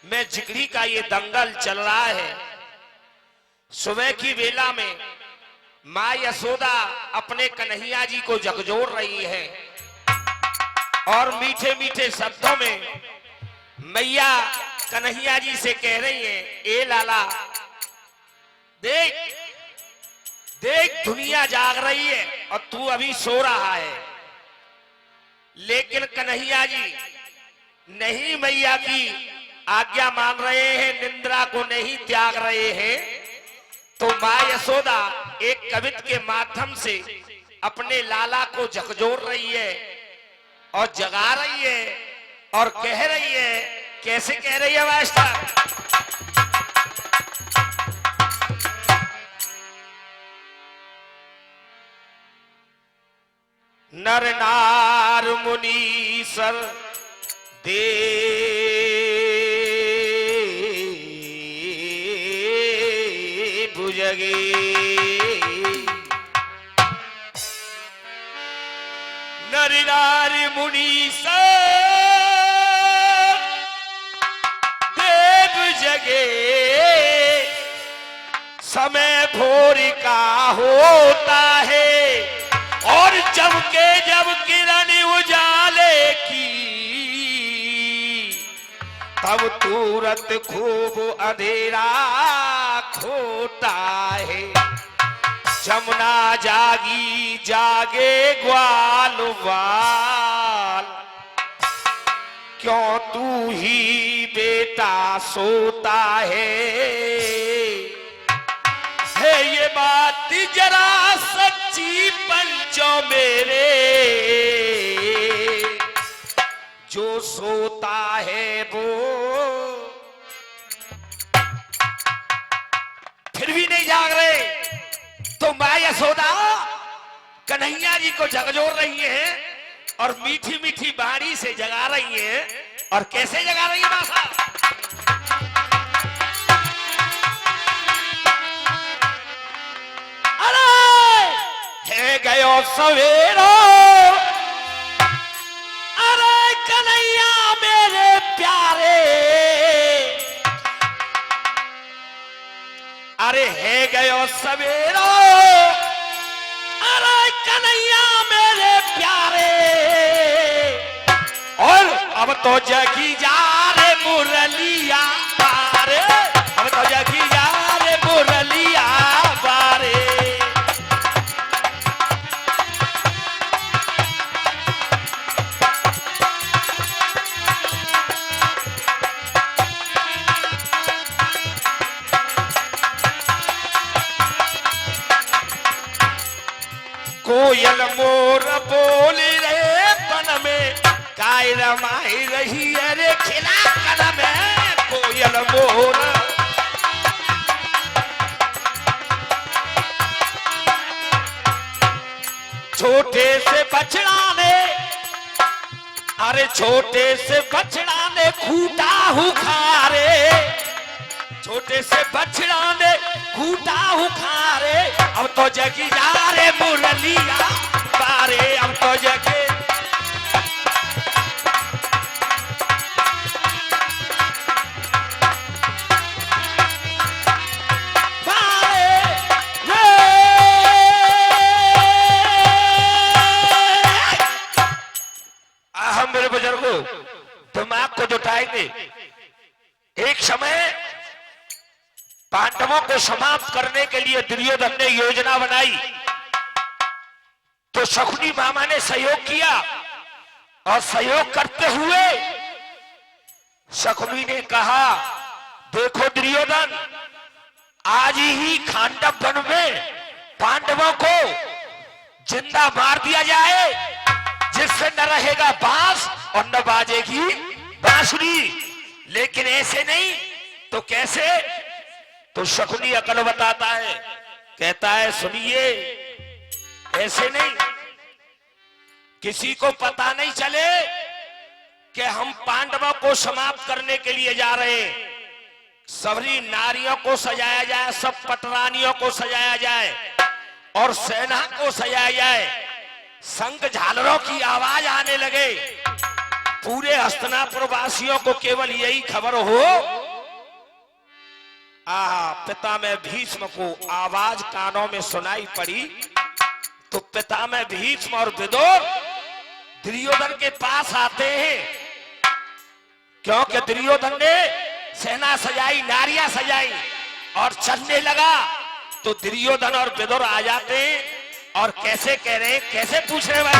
में जिगरी का ये दंगल चल रहा है। सुबह की वेला में माँ यशोदा अपने कन्हैया जी को झकझोर रही है और मीठे मीठे शब्दों में मैया कन्हैया जी से कह रही है, ए लाला देख देख दुनिया जाग रही है और तू अभी सो रहा है। लेकिन कन्हैया जी नहीं मैया की आज्ञा मान रहे हैं, निंद्रा को नहीं त्याग रहे हैं। तो माँ यशोदा एक कवित के माध्यम से अपने लाला को झकझोर रही है और जगा रही है और कह रही है, कैसे कह रही है मास्टर? नर नार मुनीसर देव जगे, नर नार मुनीसर देव जगे, समय भोर का होता है और जब किरण उजाले की, तब तुरंत खूब अंधेरा खोता है। जमुना जागी जागे ग्वाल वाल, क्यों तू ही बेटा सोता है ये बात जरा सच्ची पंचो मेरे, जो सोता है वो फिर भी नहीं जाग रहे। तो माँ यशोदा कन्हैया जी को झकझोर रही है और मीठी मीठी बाणी से जगा रही है। और कैसे जगा रही है मासा? गयो सवेरो, अरे कन्हैया मेरे प्यारे, अरे है गयो सवेरो, अरे कन्हैया मेरे प्यारे, और अब तो जगी जा रे मुरलिया बारे, अब तो जगी जा रे मुरलिया बारे। कोयल मोर बोली रे बन में, काय रमाई रही अरे खिला कन में। कोयल मोर छोटे से बछड़ा ने, अरे छोटे से बछड़ा ने खूटा हुखारे, छोटे से बछड़ा ने खूटा हुखारे। अब तो जगी जा रे मुरलिया बारे, अब तो जगे बारे रे। हम मेरे बुजुर्गों दिमाग को जुटाएंगे। एक समय पांडवों को समाप्त करने के लिए दुर्योधन ने योजना बनाई, तो शकुनी मामा ने सहयोग किया और सहयोग करते हुए शकुनी ने कहा, देखो दुर्योधन, आज ही खांडव वन में पांडवों को जिंदा मार दिया जाए, जिससे न रहेगा बांस और न बाजेगी बांसुरी। लेकिन ऐसे नहीं तो कैसे? तो शकुनी अकल बताता है, कहता है सुनिए, ऐसे नहीं, किसी को पता नहीं चले कि हम पांडवों को समाप्त करने के लिए जा रहे हैं। सभी नारियों को सजाया जाए, सब पटरानियों को सजाया जाए और सेना को सजाया जाए, शंख झालरों की आवाज आने लगे। पूरे हस्तिनापुर वासियों को केवल यही खबर हो, पिता में भीष्म को आवाज कानों में सुनाई पड़ी तो पिता में भीष्म और विदुर दुर्योधन के पास आते हैं, क्योंकि दुर्योधन ने सेना सजाई, नारियां सजाई और चलने लगा। तो दुर्योधन और विदुर आ जाते हैं और कैसे कह रहे हैं, कैसे पूछ रहे हैं,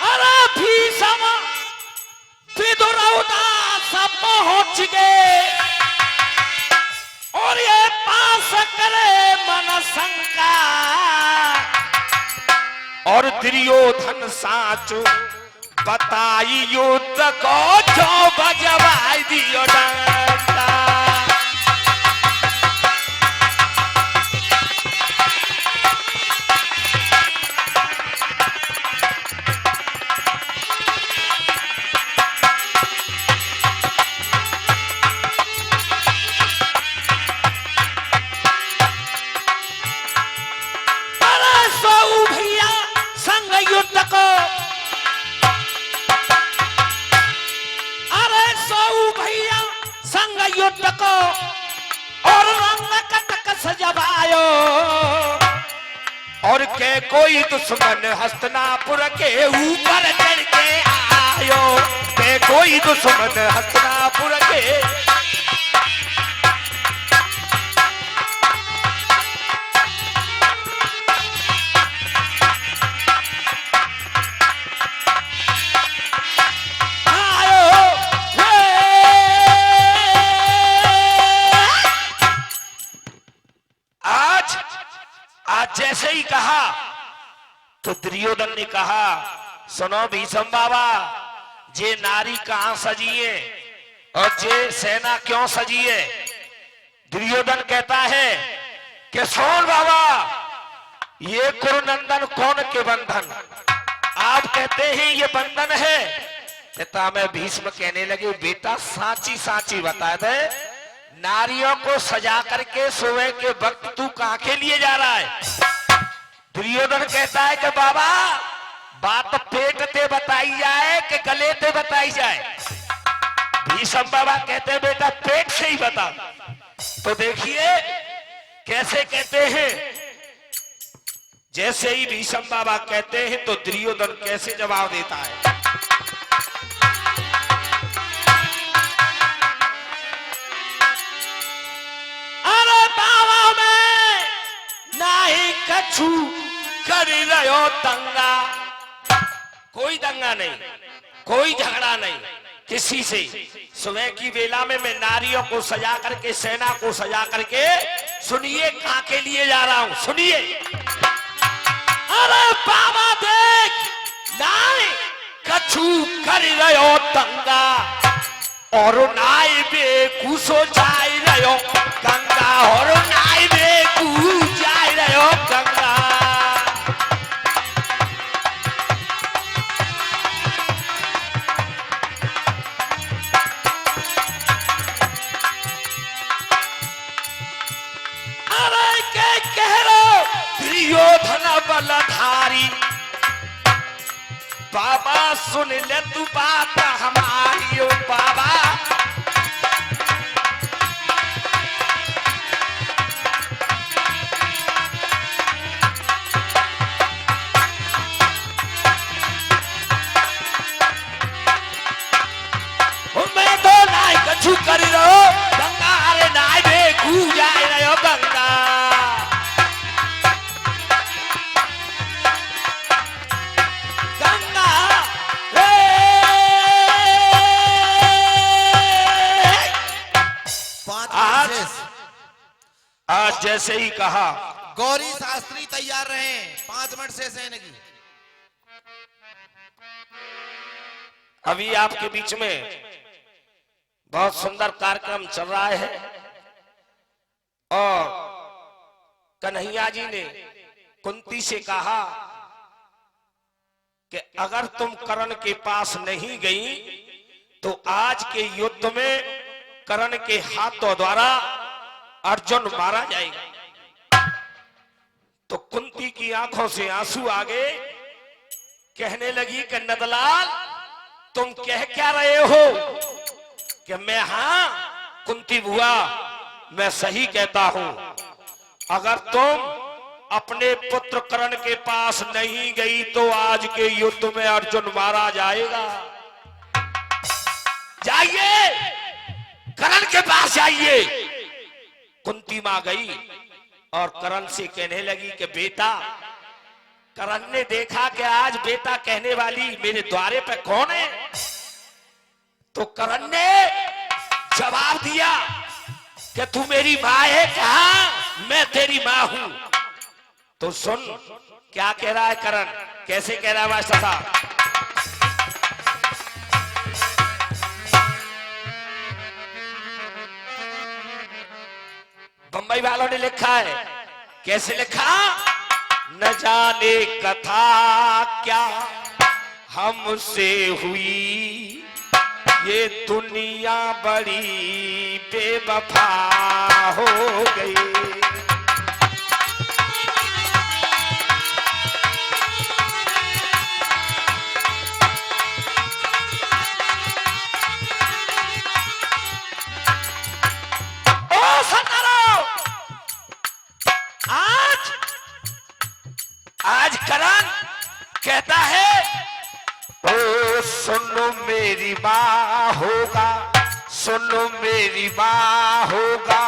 अरे भीष्म विदुर सब पहुंच गए और ये पास करे मन शंका, और दुर्योधन साचो बताई युद्ध को जो बजवाई दियो डंका। और के कोई दुश्मन हस्तिनापुर के ऊपर चढ़ के आयो, के कोई दुश्मन हस्तिनापुर के। जैसे ही कहा तो दुर्योधन ने कहा, सुनो भीष्म बाबा, जे नारी कहां सजी है और जे सेना क्यों सजी है। दुर्योधन कहता है कि सुन बाबा, ये कुरुनंदन कौन के बंधन, आप कहते हैं ये बंधन है। पिता में भीष्म कहने लगे, बेटा साची साची बता दे, नारियों को सजा करके सुबह के वक्त तू कहां के लिए जा रहा है। दुर्योधन कहता है कि बाबा, बात पेट ते बताई जाए कि गले ते बताई जाए। भीष्म बाबा कहते हैं, बेटा पेट से ही बता। तो देखिए कैसे कहते हैं, जैसे ही भीष्म बाबा कहते हैं तो दुर्योधन कैसे जवाब देता है। अरे बाबा, मैं नहीं कछु कर रहो दंगा, कोई दंगा नहीं, कोई झगड़ा नहीं किसी से। सुबह की वेला में मैं नारियों को सजा करके, सेना को सजा करके, सुनिए कहां के लिए जा रहा हूं, सुनिए। अरे बाबा देख, नहीं कछु कर रहो दंगा और नाई बेकुसो जाए रहो गंगा, और नाई बेकू जाए रहो गंगा। अरे के कह रहो दुर्योधन बलधारी, बाबा सुन ले तू बात हमारी, ओ बाबा। मैं तो नाई कछु कर रहो गंगा, अरे नाई बेकू जाए रहो गंगा। आज जैसे ही कहा, गौरी शास्त्री तैयार रहे 5 मिनट से सेना की। अभी आपके बीच में बहुत सुंदर कार्यक्रम चल रहा है और कन्हैया जी ने कुंती से कहा कि अगर तुम कर्ण के पास नहीं गई तो आज के युद्ध में कर्ण के हाथों द्वारा अर्जुन मारा जाएगा। तो कुंती की आंखों से आंसू आ गए। कहने लगी कि नंदलाल तुम कह क्या रहे हो? कि मैं, हाँ कुंती बुआ, मैं सही कहता हूं। अगर तुम अपने पुत्र कर्ण के पास नहीं गई तो आज के युद्ध में अर्जुन मारा जाएगा। जाइए, कर्ण के पास जाइए। कुंती मां गई और कर्ण से कहने लगी कि बेटा, कर्ण ने देखा कि आज बेटा कहने वाली मेरे द्वारे पे कौन है, तो कर्ण ने जवाब दिया कि तू मेरी माँ है। कहा मैं तेरी माँ हूं। तो सुन क्या कह रहा है कर्ण, कैसे कह रहा है मास्टर साहब। बंबई वालों ने लिखा है, कैसे लिखा? न जाने कथा क्या हमसे हुई, ये दुनिया बड़ी बेवफा हो गई। ओ सन्नारो, आज करण कहता है, ओ सुनो मेरी माँ होगा, सुनो मेरी माँ होगा,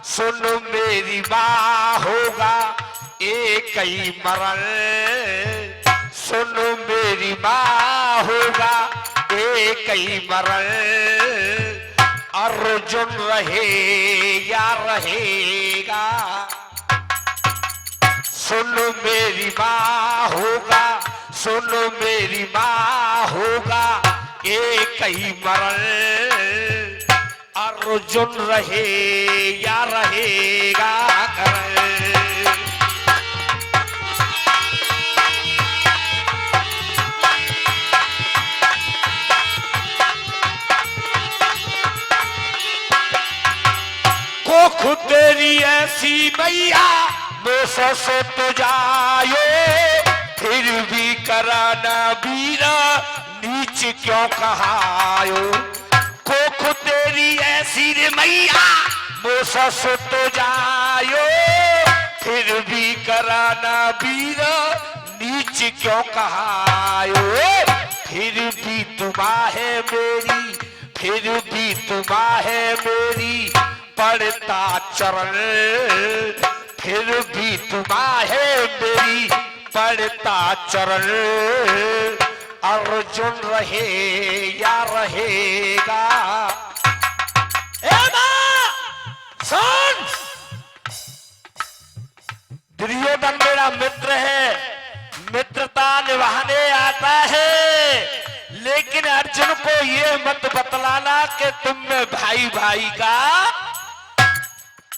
सुनो मेरी माँ होगा एक ही मरण। सुनो मेरी माँ होगा एक ही मरण। अर्जुन रहे या रहेगा, सुनो मेरी माँ होगा, सुनो मेरी माँ होगा एक ही मरण। अर्जुन रहे या रहेगा करण। कोख तेरी ऐसी मैया मोसा से तो जायो, फिर भी कराना बीरा नीच क्यों कहायो। कोख तेरी ऐसी रे मैया मोसा से तो जायो, फिर भी कराना बीरा नीच क्यों कहायो। फिर भी तुमा है मेरी, फिर भी तुमा है मेरी पड़ता चरण। फिर भी तुमा है मेरी पड़ता चरण। अर्जुन रहे या रहेगा। ए मां सुन, दुर्योधन मेरा मित्र है, मित्रता निभाने आता है, लेकिन अर्जुन को ये मत बतलाना कि तुम में भाई भाई का।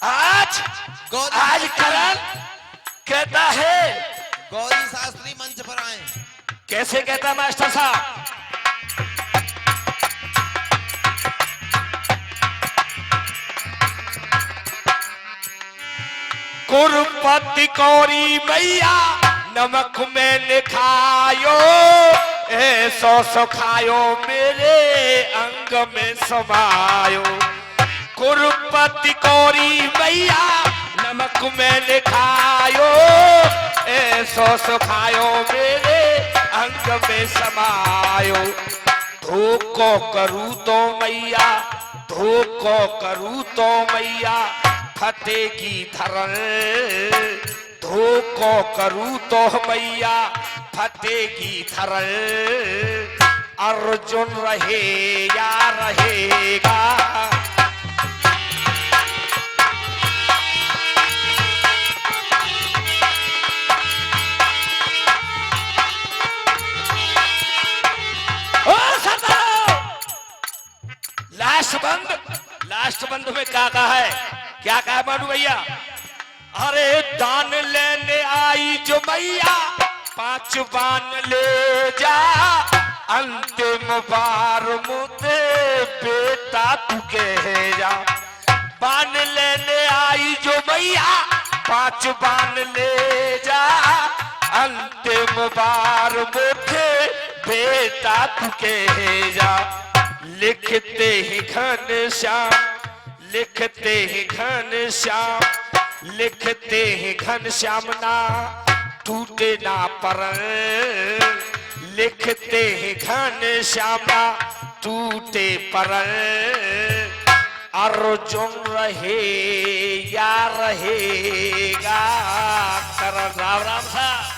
आज करण कहता है, गौरी शास्त्री मंच पर आए। कैसे कहता मास्टर साहब? कुरुपति कौरी मैया नमक में लिखायो, ऐसो सुखायो मेरे अंग में समायो। कुरुपति कौरी मैया नमक में लिखायो, ऐसो सुखायो मेरे अंग में समायो। धोको करूं तो मैया, धोको करूं तो मैया फतेगी धरण। धोको करूं तो मैया फतेगी धरण। अर्जुन रहे या रहेगा। लास्ट बंद में क्या कहा है, क्या कहा मानू भैया? अरे दान लेने आई जो मैया 5 बान ले जा, अंतिम बार मुझे बेटा तू कह जा। बान लेने आई जो मैया पांच बान ले जा अंतिम बार मुझे बेटा तू कह जा। लिखते ही घनश्याम, लिखते ही घनश्याम, लिखते ही घनश्याम ना टूटे ना परन। लिखते ही घनश्याम ना टूटे परन। अर्जुन रहे या रहेगा। कर राम राम था।